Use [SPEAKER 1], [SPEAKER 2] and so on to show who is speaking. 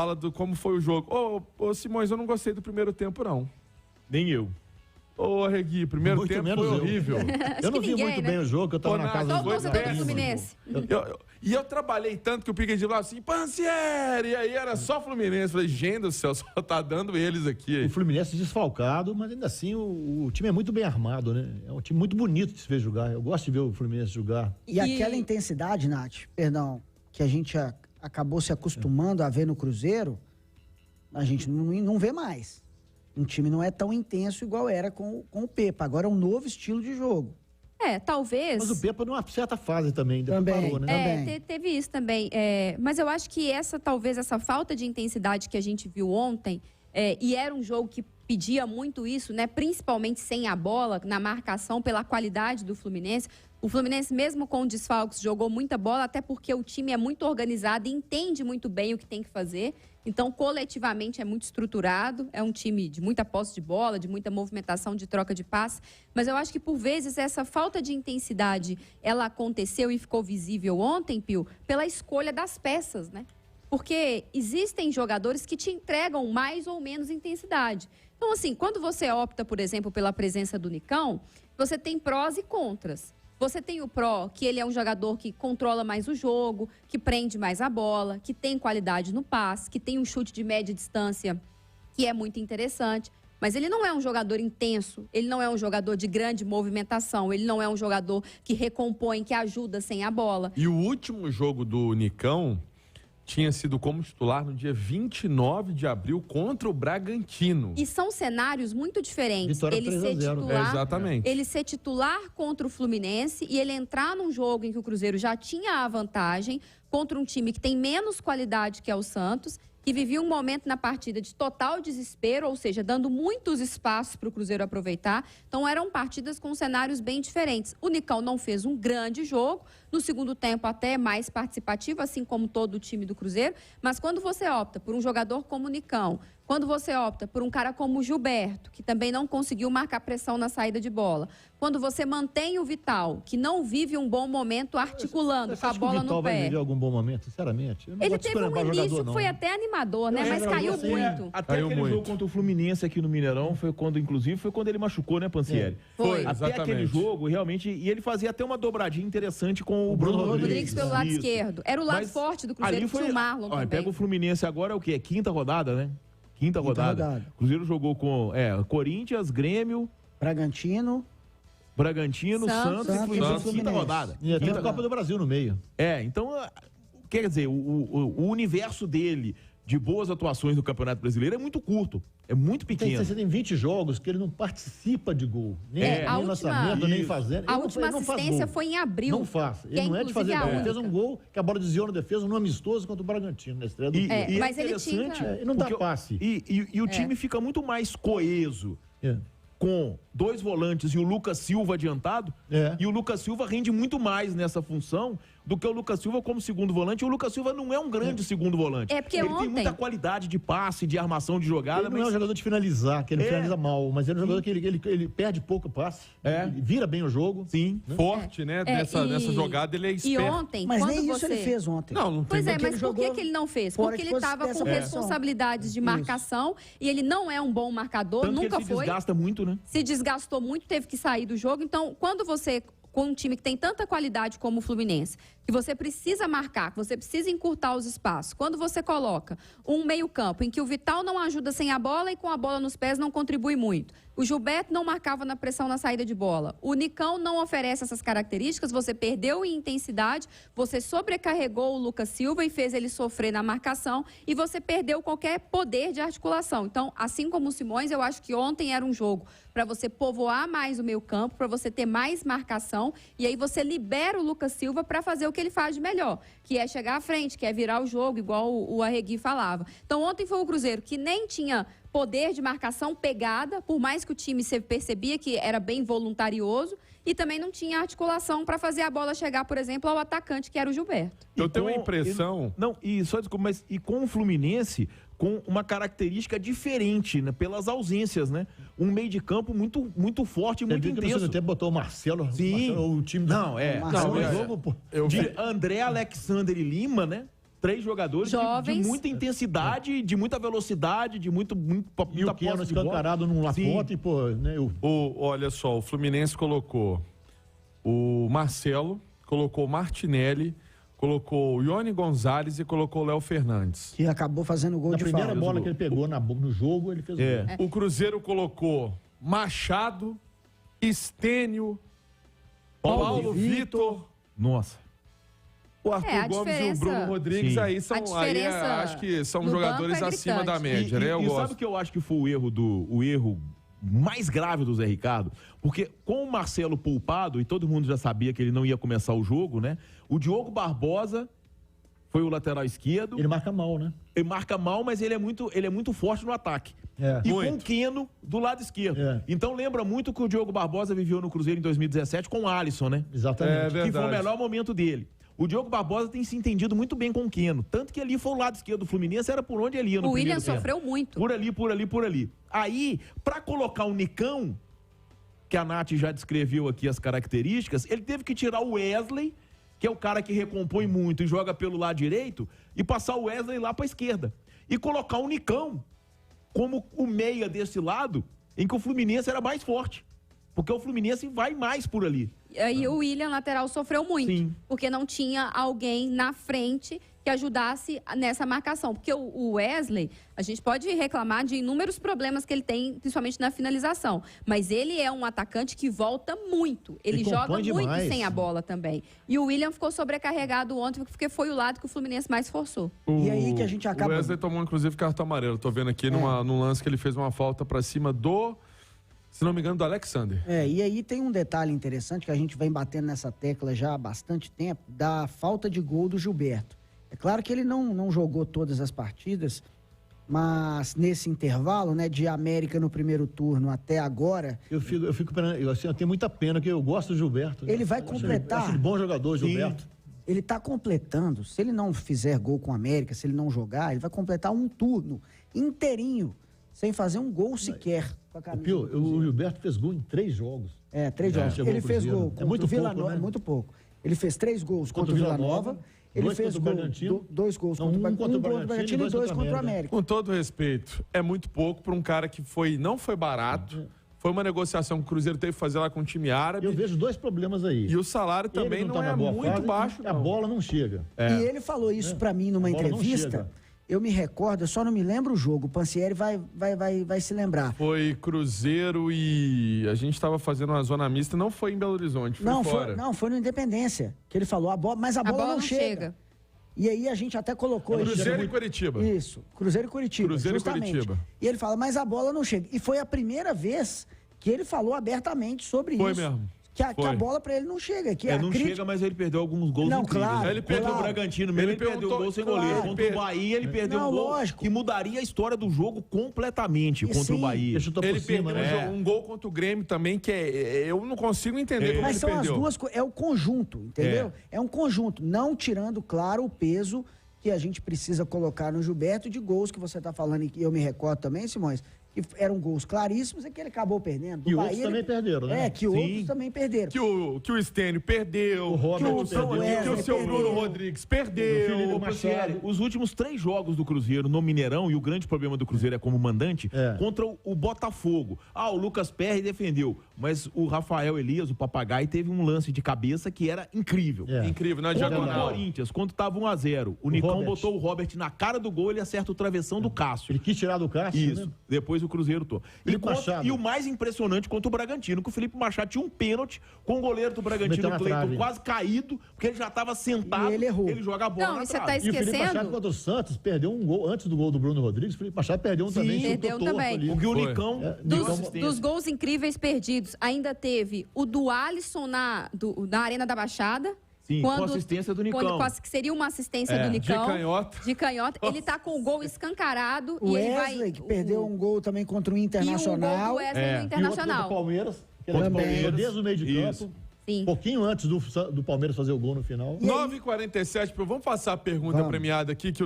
[SPEAKER 1] fala do como foi o jogo. Ô Simões, eu não gostei do primeiro tempo, não.
[SPEAKER 2] Nem eu.
[SPEAKER 1] Ô, Regui, primeiro
[SPEAKER 3] muito
[SPEAKER 1] tempo foi horrível.
[SPEAKER 3] Eu não vi muito bem o jogo, eu tava na casa
[SPEAKER 4] do torcedor do Fluminense.
[SPEAKER 1] Eu trabalhei tanto que o Piquet falava assim, Pansieri, e aí era só Fluminense. Falei, gente do céu, só tá dando eles aqui.
[SPEAKER 3] O Fluminense desfalcado, mas ainda assim o time é muito bem armado, né? É um time muito bonito de se ver jogar. Eu gosto de ver o Fluminense jogar.
[SPEAKER 5] E aquela intensidade, Nath, perdão, que a gente acabou se acostumando a ver no Cruzeiro, a gente não vê mais. Um time não é tão intenso igual era com o Pepa. Agora é um novo estilo de jogo.
[SPEAKER 4] Talvez...
[SPEAKER 3] Mas o Pepa numa certa fase também,
[SPEAKER 5] parou,
[SPEAKER 4] né? Teve isso também. Mas eu acho que talvez essa falta de intensidade que a gente viu ontem, e era um jogo que pedia muito isso, né? Principalmente sem a bola, na marcação, pela qualidade do Fluminense. O Fluminense, mesmo com desfalques, jogou muita bola, até porque o time é muito organizado e entende muito bem o que tem que fazer. Então, coletivamente, é muito estruturado. É um time de muita posse de bola, de muita movimentação, de troca de passe. Mas eu acho que, por vezes, essa falta de intensidade, ela aconteceu e ficou visível ontem, Pio, pela escolha das peças, né? Porque existem jogadores que te entregam mais ou menos intensidade. Então, assim, quando você opta, por exemplo, pela presença do Nicão, você tem prós e contras. Você tem o pró, que ele é um jogador que controla mais o jogo, que prende mais a bola, que tem qualidade no passe, que tem um chute de média distância que é muito interessante. Mas ele não é um jogador intenso, ele não é um jogador de grande movimentação, ele não é um jogador que recompõe, que ajuda sem a bola.
[SPEAKER 1] E o último jogo do Nicão tinha sido como titular no dia 29 de abril contra o Bragantino.
[SPEAKER 4] E são cenários muito diferentes.
[SPEAKER 3] Vitória
[SPEAKER 4] Ele ser
[SPEAKER 3] 3-0.
[SPEAKER 4] titular,
[SPEAKER 1] exatamente.
[SPEAKER 4] Ele ser titular contra o Fluminense e ele entrar num jogo em que o Cruzeiro já tinha a vantagem contra um time que tem menos qualidade que é o Santos, que vivia um momento na partida de total desespero, ou seja, dando muitos espaços para o Cruzeiro aproveitar. Então, eram partidas com cenários bem diferentes. O Nicão não fez um grande jogo, no segundo tempo até mais participativo, assim como todo o time do Cruzeiro, mas quando você opta por um jogador como o Nicão, quando você opta por um cara como o Gilberto, que também não conseguiu marcar pressão na saída de bola, quando você mantém o Vital, que não vive um bom momento articulando com a bola no pé.
[SPEAKER 3] O Vital vai viver algum bom momento, sinceramente?
[SPEAKER 4] Ele teve um início que foi até animador, né? Mas caiu muito.
[SPEAKER 2] Até
[SPEAKER 1] Caiu
[SPEAKER 2] aquele
[SPEAKER 1] muito.
[SPEAKER 2] jogo contra o Fluminense aqui no Mineirão, foi quando ele machucou, né, Pansieri?
[SPEAKER 4] Foi.
[SPEAKER 2] Até
[SPEAKER 1] Exatamente.
[SPEAKER 2] aquele jogo, realmente, e ele fazia até uma dobradinha interessante com o Bruno
[SPEAKER 4] Rodrigues pelo lado
[SPEAKER 2] Isso.
[SPEAKER 4] esquerdo. Era o lado
[SPEAKER 2] Mas
[SPEAKER 4] forte do Cruzeiro, que tinha o Marlon também.
[SPEAKER 2] Pega o Fluminense agora, é o quê? Quinta rodada, né? Quinta rodada. O Cruzeiro jogou com Corinthians, Grêmio,
[SPEAKER 5] Bragantino,
[SPEAKER 2] Santos e Fluminense. Quinta rodada.
[SPEAKER 3] E até a Copa do Brasil no meio.
[SPEAKER 2] Então, quer dizer, o universo dele de boas atuações no Campeonato Brasileiro é muito curto, é muito pequeno.
[SPEAKER 3] Você tem 20 jogos que ele não participa de gol. Nem lançamento, nem fazendo.
[SPEAKER 4] A última assistência foi em abril.
[SPEAKER 3] Não faz. Ele não é de fazer gol. Ele fez um gol que a bola desviou na defesa, no amistoso contra o Bragantino, na estreia do
[SPEAKER 4] mas ele tinha...
[SPEAKER 3] Ele não dá passe.
[SPEAKER 2] E o time fica muito mais coeso com dois volantes e o Lucas Silva adiantado. E o Lucas Silva rende muito mais nessa função do que o Lucas Silva como segundo volante. O Lucas Silva não é um grande segundo volante.
[SPEAKER 4] Porque
[SPEAKER 2] ele tem muita qualidade de passe, de armação de jogada.
[SPEAKER 3] Ele não é um jogador de finalizar, que ele finaliza mal, mas ele é um jogador que ele perde pouco passe. Ele vira bem o jogo.
[SPEAKER 2] Sim.
[SPEAKER 1] Forte, né? Nessa jogada ele é esperto.
[SPEAKER 4] E ontem,
[SPEAKER 5] mas
[SPEAKER 4] quando
[SPEAKER 5] nem
[SPEAKER 4] você...
[SPEAKER 5] isso ele fez ontem.
[SPEAKER 1] Não
[SPEAKER 4] Pois é, mas por que ele não fez? Porque ele estava com responsabilidades de marcação e ele não é um bom marcador,
[SPEAKER 2] Tanto
[SPEAKER 4] nunca
[SPEAKER 2] que ele se
[SPEAKER 4] foi.
[SPEAKER 2] desgasta muito, né?
[SPEAKER 4] Se desgastou muito, teve que sair do jogo. Então, quando você, com um time que tem tanta qualidade como o Fluminense, que você precisa marcar, que você precisa encurtar os espaços, quando você coloca um meio-campo em que o Vital não ajuda sem a bola e com a bola nos pés não contribui muito, o Gilberto não marcava na pressão na saída de bola, o Nicão não oferece essas características, você perdeu em intensidade, você sobrecarregou o Lucas Silva e fez ele sofrer na marcação e você perdeu qualquer poder de articulação. Então, assim como o Simões, eu acho que ontem era um jogo para você povoar mais o meio-campo, para você ter mais marcação e aí você libera o Lucas Silva para fazer o que ele faz de melhor, que é chegar à frente, que é virar o jogo, igual o Arregui falava. Então, ontem foi o Cruzeiro que nem tinha poder de marcação, pegada, por mais que o time se percebia que era bem voluntarioso, e também não tinha articulação para fazer a bola chegar, por exemplo, ao atacante, que era o Gilberto.
[SPEAKER 1] Eu tenho a impressão...
[SPEAKER 2] E com o Fluminense, com uma característica diferente, né? Pelas ausências, né? Um meio de campo muito, muito forte e muito intenso.
[SPEAKER 3] Você até botou o Marcelo.
[SPEAKER 2] Sim.
[SPEAKER 3] O time...
[SPEAKER 2] Não,
[SPEAKER 3] Marcelo,
[SPEAKER 2] André, Alexander e Lima, né? 3 jogadores de muita intensidade, de muita velocidade, de muita
[SPEAKER 3] e o Keno escancarado num lafote, e, pô, né?
[SPEAKER 1] Olha só, o Fluminense colocou o Marcelo, colocou o Martinelli, colocou o Ione Gonzalez e colocou o Léo Fernandes.
[SPEAKER 5] Que acabou fazendo gol de falta.
[SPEAKER 3] Na primeira bola que ele pegou no jogo, ele fez gol.
[SPEAKER 1] O Cruzeiro colocou Machado, Estênio, Paulo Vitor.
[SPEAKER 2] Nossa.
[SPEAKER 1] O Arthur Gomes e o Bruno Rodrigues, aí são, acho que são jogadores acima da média, né?
[SPEAKER 2] E sabe o que eu acho que foi o erro mais grave do Zé Ricardo? Porque com o Marcelo poupado, e todo mundo já sabia que ele não ia começar o jogo, né? O Diogo Barbosa foi o lateral esquerdo.
[SPEAKER 3] Ele marca mal, né?
[SPEAKER 2] Ele marca mal, mas ele é muito forte no ataque. E com o Keno do lado esquerdo. Então lembra muito que o Diogo Barbosa viveu no Cruzeiro em 2017 com o Alisson, né?
[SPEAKER 3] Exatamente.
[SPEAKER 2] Que foi o melhor momento dele. O Diogo Barbosa tem se entendido muito bem com o Keno. Tanto que ali foi o lado esquerdo do Fluminense, era por onde ele ia no primeiro tempo.
[SPEAKER 4] O William sofreu muito.
[SPEAKER 2] Por ali. Aí, pra colocar o Nicão, que a Nath já descreveu aqui as características, ele teve que tirar o Wesley, que é o cara que recompõe muito e joga pelo lado direito, e passar o Wesley lá pra esquerda. E colocar o Nicão como o meia desse lado, em que o Fluminense era mais forte. Porque o Fluminense vai mais por ali.
[SPEAKER 4] E o William, lateral, sofreu muito. Porque não tinha alguém na frente que ajudasse nessa marcação. Porque o Wesley, a gente pode reclamar de inúmeros problemas que ele tem, principalmente na finalização. Mas ele é um atacante que volta muito. Ele joga muito sem a bola também. E o William ficou sobrecarregado ontem, porque foi o lado que o Fluminense mais forçou.
[SPEAKER 5] E aí que a gente acaba...
[SPEAKER 1] O Wesley tomou, inclusive, cartão amarelo. Tô vendo aqui num lance que ele fez uma falta pra cima do... Se não me engano, do Alexander.
[SPEAKER 5] E aí tem um detalhe interessante que a gente vem batendo nessa tecla já há bastante tempo, da falta de gol do Gilberto. É claro que ele não jogou todas as partidas, mas nesse intervalo, né, de América no primeiro turno até agora...
[SPEAKER 3] Eu tenho muita pena, que eu gosto do Gilberto.
[SPEAKER 5] Ele vai completar...
[SPEAKER 3] Acho bom jogador, Gilberto.
[SPEAKER 5] Sim. Ele está completando, se ele não fizer gol com a América, se ele não jogar, ele vai completar um turno inteirinho, sem fazer um gol sequer.
[SPEAKER 3] O Gilberto fez gol em 3 jogos.
[SPEAKER 5] 3 jogos. Ele fez gol contra o Vila Nova, né? Muito pouco. Ele fez 3 gols contra o Vila Nova. Ele fez 2 gols contra o Bragantino e 2 contra o América.
[SPEAKER 1] Com todo respeito, é muito pouco para um cara que não foi barato. Foi uma negociação que o Cruzeiro teve que fazer lá com o time árabe.
[SPEAKER 3] Eu vejo 2 problemas aí.
[SPEAKER 1] E o salário também não é muito baixo.
[SPEAKER 3] A bola não chega.
[SPEAKER 5] E ele falou isso para mim numa entrevista. Eu me recordo, eu só não me lembro o jogo. O Pansieri vai se lembrar.
[SPEAKER 1] Foi Cruzeiro e a gente estava fazendo uma zona mista. Não foi em Belo Horizonte, foi fora.
[SPEAKER 5] Foi no Independência. Que ele falou, mas a bola não chega. E aí a gente até colocou...
[SPEAKER 1] Cruzeiro e Curitiba.
[SPEAKER 5] Isso, Cruzeiro e Curitiba.
[SPEAKER 1] Cruzeiro
[SPEAKER 5] justamente.
[SPEAKER 1] E Curitiba.
[SPEAKER 5] E ele fala, mas a bola não chega. E foi a primeira vez que ele falou abertamente sobre isso.
[SPEAKER 1] Foi mesmo.
[SPEAKER 5] Que a bola pra ele não chega.
[SPEAKER 2] Chega, mas ele perdeu alguns gols incríveis.
[SPEAKER 5] Claro,
[SPEAKER 2] ele perdeu o Bragantino mesmo, ele perdeu o gol sem goleiro. Contra o Bahia, ele perdeu um gol que mudaria a história do jogo completamente contra o Bahia.
[SPEAKER 1] Ele perdeu um gol contra o Grêmio também, que eu não consigo entender como
[SPEAKER 5] mas
[SPEAKER 1] ele
[SPEAKER 5] são
[SPEAKER 1] perdeu.
[SPEAKER 5] As duas coisas, é o conjunto, entendeu? É um conjunto, não tirando, claro, o peso que a gente precisa colocar no Gilberto de gols que você tá falando, e eu me recordo também, Simões, que eram gols claríssimos e que ele acabou perdendo.
[SPEAKER 3] E outros também perderam, né?
[SPEAKER 5] Outros também perderam.
[SPEAKER 1] Que o Estênio perdeu,
[SPEAKER 3] o Robert
[SPEAKER 1] que o seu Bruno Rodrigues perdeu.
[SPEAKER 2] Os últimos 3 jogos do Cruzeiro no Mineirão, e o grande problema do Cruzeiro é como mandante, contra o Botafogo. O Lucas Perry defendeu, mas o Rafael Elias, o Papagaio, teve um lance de cabeça que era incrível.
[SPEAKER 1] Incrível, na
[SPEAKER 2] contra
[SPEAKER 1] diagonal.
[SPEAKER 2] o Corinthians, quando estava 1-0, o Nicão botou o Robert na cara do gol, ele acerta o travessão do Cássio.
[SPEAKER 3] Ele quis tirar do Cássio,
[SPEAKER 2] isso.
[SPEAKER 3] Né?
[SPEAKER 2] Depois o Cruzeiro tô. E o mais impressionante contra o Bragantino, que o Felipe Machado tinha um pênalti com o goleiro do Bragantino, o Cleiton, quase caído, porque ele já estava sentado.
[SPEAKER 5] E ele errou.
[SPEAKER 2] Ele joga a bola
[SPEAKER 4] Não,
[SPEAKER 2] na
[SPEAKER 4] você
[SPEAKER 2] trave.
[SPEAKER 4] tá
[SPEAKER 3] E o Felipe Machado
[SPEAKER 4] esquecendo?
[SPEAKER 3] contra o Santos perdeu um gol antes do gol do Bruno Rodrigues. O Felipe Machado perdeu um também.
[SPEAKER 4] Perdeu também.
[SPEAKER 2] O Nicão
[SPEAKER 4] dos gols incríveis perdidos, ainda teve o do Alisson na Arena da Baixada.
[SPEAKER 2] Sim, com assistência do Nicão.
[SPEAKER 4] Que seria uma assistência do Nicão.
[SPEAKER 1] De canhota.
[SPEAKER 4] Ele tá com o gol escancarado.
[SPEAKER 5] O Wesley, que perdeu um gol também contra o Internacional.
[SPEAKER 4] E um gol do Wesley no Internacional.
[SPEAKER 3] E outro contra o Palmeiras.
[SPEAKER 5] Também.
[SPEAKER 3] Desde o meio de campo.
[SPEAKER 4] Sim.
[SPEAKER 3] Pouquinho antes do Palmeiras fazer o gol no final.
[SPEAKER 1] 9h47, vamos passar a pergunta premiada aqui, que o